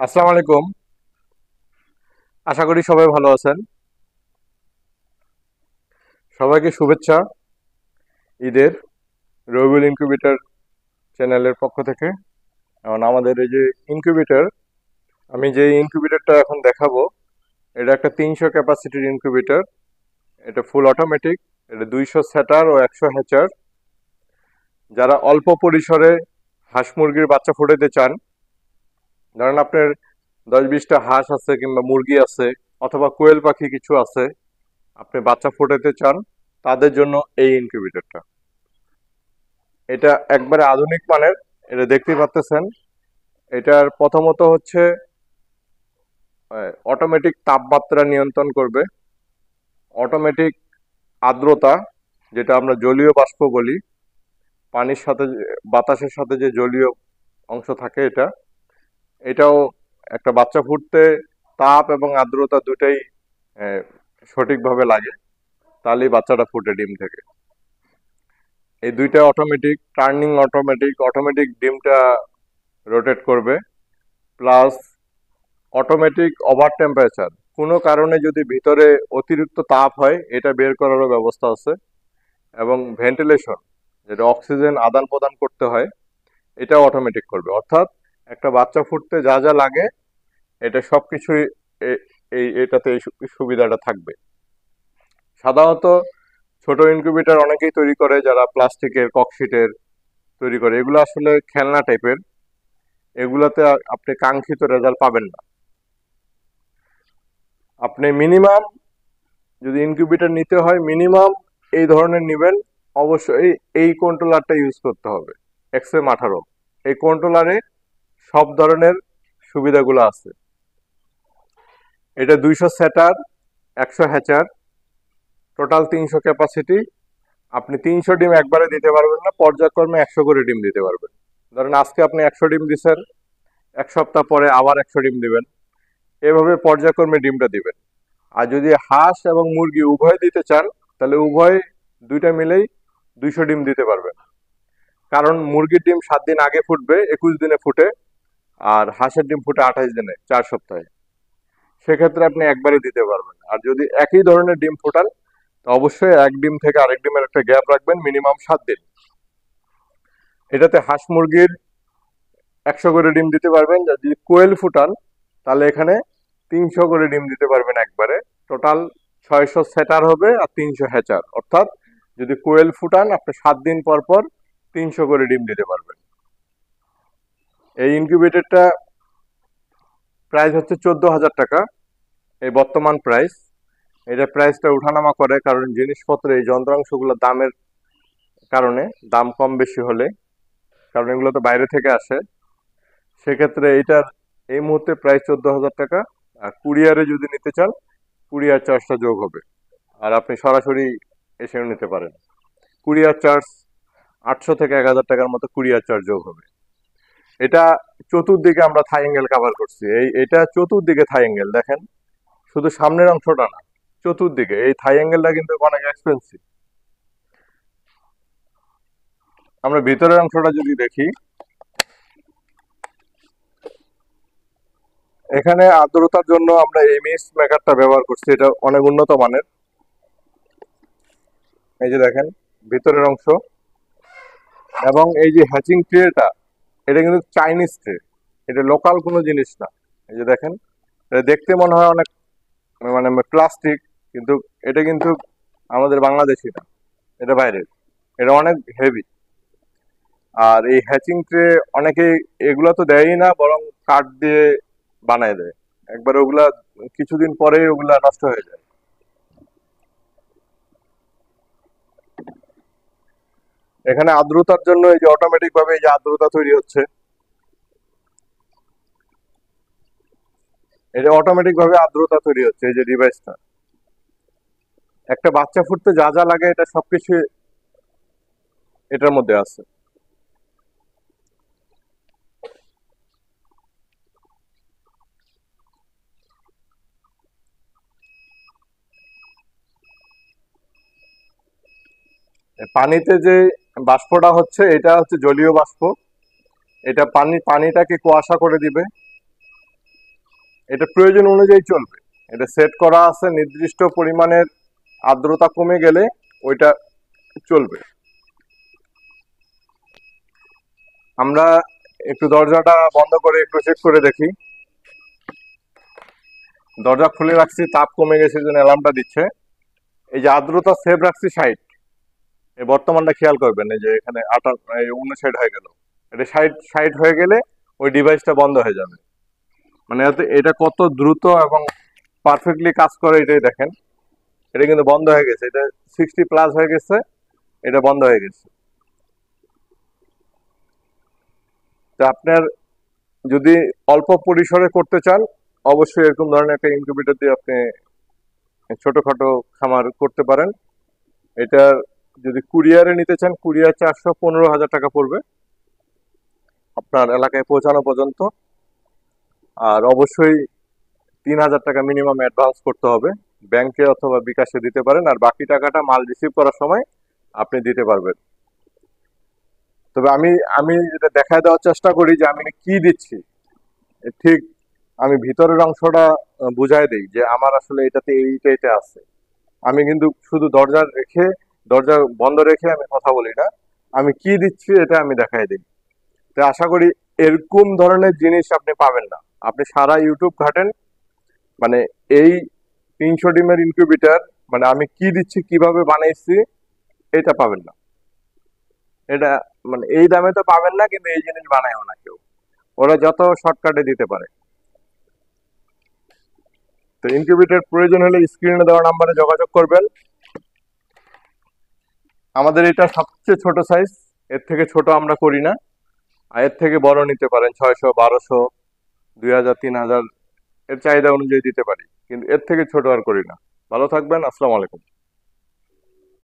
আসসালামু আলাইকুম। আশা করি সবাই ভালো আছেন। সবাইকে শুভেচ্ছা ঈদের। রবিউল ইনকিউবেটর চ্যানেলের পক্ষ থেকে। এখন আমাদের এই যে ইনকিউবেটর, আমি যে ইনকিউবেটরটা এখন দেখাবো, এটা একটা 300 ক্যাপাসিটির ইনকিউবেটর। এটা ফুল অটোমেটিক। এটা 200 সেটার ও 100 হ্যাচার। যারা অল্প পরিসরে হাঁস মুরগির বাচ্চা ফোটাতে চান, ধরেন আপনার 10-20টা হাঁস আছে কিংবা মুরগি আছে, অথবা কোয়েল পাখি কিছু আছে, আপনি বাচ্চা ফোটাতে চান, তাদের জন্য এই ইনকিউবেটরটা। এটা একবারে আধুনিক মানের। এটা দেখতেই পাচ্ছেন। এটার প্রথমত হচ্ছে অটোমেটিক তাপমাত্রা নিয়ন্ত্রণ করবে, অটোমেটিক আর্দ্রতা, যেটা আমরা জলীয় বাষ্প বলি, পানির সাথে বাতাসের সাথে যে জলীয় অংশ থাকে, এটাও একটা বাচ্চা ফুটতে তাপ এবং আর্দ্রতা দুটাই আহ, সঠিকভাবে লাগে, তাহলেই বাচ্চাটা ফুটে ডিম থেকে। এই দুইটা অটোমেটিক, টার্নিং অটোমেটিক, অটোমেটিক ডিমটা রোটেট করবে, প্লাস অটোমেটিক ওভার টেম্পারেচার। কোনো কারণে যদি ভিতরে অতিরিক্ত তাপ হয়, এটা বের করারও ব্যবস্থা আছে। এবং ভেন্টিলেশন, যেটা অক্সিজেন আদান প্রদান করতে হয়, এটা অটোমেটিক করবে। অর্থাৎ একটা বাচ্চা ফুটতে যা যা লাগে, এটা সবকিছুই এটাতে এই সুবিধাটা থাকবে। সাধারণত ছোট ইনকিউবেটর অনেকেই তৈরি করে, যারা প্লাস্টিকের ককশিটের তৈরি করে। এগুলো আসলে খেলনা টাইপের, এগুলাতে আপনি কাঙ্ক্ষিত রেজাল্ট পাবেন না। আপনি মিনিমাম, যদি ইনকিউবেটর নিতে হয়, মিনিমাম এই ধরনের নিবেন। অবশ্যই এই কন্ট্রোলারটা ইউজ করতে হবে, XM18। এই কন্ট্রোলারে সব ধরনের সুবিধাগুলো আছে। এটা 200 সেটার, 100 হ্যাচার, টোটাল 300 ক্যাপাসিটি। আপনি 300 ডিম একবারে দিতে পারবেন না, পর্যায়ক্রমে 100 করে ডিম দিতে পারবেন। ধরেন আজকে আপনি 100 ডিম দিচ্ছেন, এক সপ্তাহ পরে আবার 100 ডিম দিবেন, এভাবে পর্যায়ক্রমে ডিমটা দিবেন। আর যদি হাঁস এবং মুরগি উভয় দিতে চান, তাহলে উভয় দুইটা মিলেই 200 ডিম দিতে পারবেন। কারণ মুরগির ডিম 7 দিন আগে ফুটবে, 21 দিনে ফুটে। আর হাঁসের ডিম ফুটে 28 দিনে, 4 সপ্তাহে। সেক্ষেত্রে আপনি একবারে দিতে পারবেন। আর যদি একই ধরনের ডিম ফোটান, তো অবশ্যই এক ডিম থেকে আরেক ডিমের একটা গ্যাপ রাখবেন, মিনিমাম 7 দিন। এটাতে হাঁস মুরগির 100 করে ডিম দিতে পারবেন। যদি কোয়েল ফুটান, তাহলে এখানে 300 করে ডিম দিতে পারবেন একবারে। টোটাল 600 সেটার হবে আর 300 হ্যাচার। অর্থাৎ যদি কোয়েল ফুটান, আপনি 7 দিন পর পর 300 করে ডিম দিতে পারবেন। এই ইনকিউবেটরটা প্রাইস হচ্ছে 14,000 টাকা, এই বর্তমান প্রাইস। এটা প্রাইসটা উঠানামা করে, কারণ জিনিসপত্র, এই যন্ত্রাংশগুলোর দামের কারণে, দাম কম বেশি হলে, কারণ এগুলো তো বাইরে থেকে আসে। সেক্ষেত্রে এইটার এই মুহূর্তে প্রাইস 14,000 টাকা। আর কুরিয়ারে যদি নিতে চান, কুরিয়ার চার্জটা যোগ হবে। আর আপনি সরাসরি এসেও নিতে পারেন। কুরিয়ার চার্জ 800 থেকে 1,000 টাকার মতো কুরিয়ার চার্জ যোগ হবে। এটা চতুর্দিকে আমরা থাই অ্যাঙ্গেল কাভার করছি। এটা চতুর্দিকে থাই অ্যাঙ্গেল, দেখেন। শুধু সামনের অংশটা না, চতুর্দিকে এই থাই অ্যাঙ্গেলটা কিন্তু অনেক এক্সপেন্সিভ। আমরা ভিতরের অংশটা যদি দেখি, এখানে আর্দ্রতার জন্য আমরা এমএস মেকারটা ব্যবহার করছি। এটা অনেক উন্নত মানের। এই যে দেখেন ভিতরের অংশ। এবং এই যে হ্যাচিং ট্রেটা, এটা কিন্তু চাইনিজ ট্রে, এটা লোকাল কোনো জিনিস না। এই যে দেখেন, এটা দেখতে মনে হয় অনেক মানে প্লাস্টিক, কিন্তু এটা কিন্তু আমাদের বাংলাদেশি না, এটা বাইরের। এটা অনেক হেভি। আর এই হ্যাচিং ট্রে অনেকে এগুলা তো দেয়ই না, বরং কাঠ দিয়ে বানায় দেয়। একবার ওগুলা কিছুদিন পরে ওগুলা নষ্ট হয়ে যায়। এখানে আর্দ্রতার জন্য এই যে অটোমেটিক ভাবে এই যে আর্দ্রতা তৈরি হচ্ছে, এটা অটোমেটিক ভাবে আর্দ্রতা তৈরি হচ্ছে। এই যে ডিভাইসটা, একটা বাচ্চা ফুটতে যা যা লাগে, এটা সবকিছু এটার মধ্যে আছে। পানিতে যে বাষ্পটা হচ্ছে, এটা হচ্ছে জলীয় বাষ্প। এটা পানিটাকে কুয়াশা করে দিবে। এটা প্রয়োজন অনুযায়ী চলবে। এটা সেট করা আছে, নির্দিষ্ট পরিমাণের আর্দ্রতা কমে গেলে ওইটা চলবে। আমরা একটু দরজাটা বন্ধ করে একটু চেক করে দেখি। দরজা খুলে রাখছি, তাপ কমে গেছে, জন্য অ্যালার্মটা দিচ্ছে। এই যে আর্দ্রতা সেভ রাখছি 60, এই বর্তমানটা খেয়াল করবেন, এই যে এখানে 59 হয়ে গেল। এটা 60 হয়ে গেলে ওই ডিভাইসটা বন্ধ হয়ে যাবে। মানে এটা কত দ্রুত এবং পারফেক্টলি কাজ করে এটাই দেখেন। এটা কিন্তু বন্ধ হয়ে গেছে, এটা 60+ হয়ে গেছে, এটা বন্ধ হয়ে গেছে। তো আপনার যদি অল্প পরিসরে করতে চান, অবশ্যই এরকম ধরনের একটা ইনকিউবেটর দিয়ে আপনি ছোটখাটো খামার করতে পারেন। এটার যদি কুরিয়ারে নিতে চান, কুরিয়ার 415,000 টাকা পড়বে আপনার এলাকায় পৌঁছানো পর্যন্ত। আর অবশ্যই 3,000 টাকা মিনিমাম অ্যাডভান্স করতে হবে। ব্যাংকে অথবা বিকাশে দিতে পারেন, আর বাকি টাকাটা মাল রিসিভ করার সময় আপনি দিতে পারবেন। তবে আমি আমি এটা দেখায় দেওয়ার চেষ্টা করি যে আমি কি দিচ্ছি, ঠিক আমি ভিতরের অংশটা বুঝাই দিই যে আমার আসলে এটাতে এইটা আছে। আমি কিন্তু শুধু দরজা বন্ধ রেখে আমি কথা বলি না, আমি কি দিচ্ছি এটা আমি দেখাই দিই। তো আশা করি এরকম ধরনের জিনিস আপনি পাবেন না। আপনি সারা ইউটিউব ঘাটেন, মানে এই 300 ডিমের ইনকিউবেটর, মানে আমি কি দিচ্ছি, কিভাবে বানাইছি, এটা পাবেন না। এটা মানে এই দামে তো পাবেন না, কিন্তু এই জিনিস বানায়ও না কেউ। ওরা যত শর্টকাটে দিতে পারে। তো ইনকিউবেটর প্রয়োজন হলে স্ক্রিনে দেওয়া নাম্বারে যোগাযোগ করবেন। আমাদের এটা সবচেয়ে ছোট সাইজ, এর থেকে ছোট আমরা করি না। আর এর থেকে বড় নিতে পারেন, 600, 1200, 2000, 3000 এর চাহিদা অনুযায়ী দিতে পারি, কিন্তু এর থেকে ছোট আর করি না। ভালো থাকবেন, আসসালামু আলাইকুম।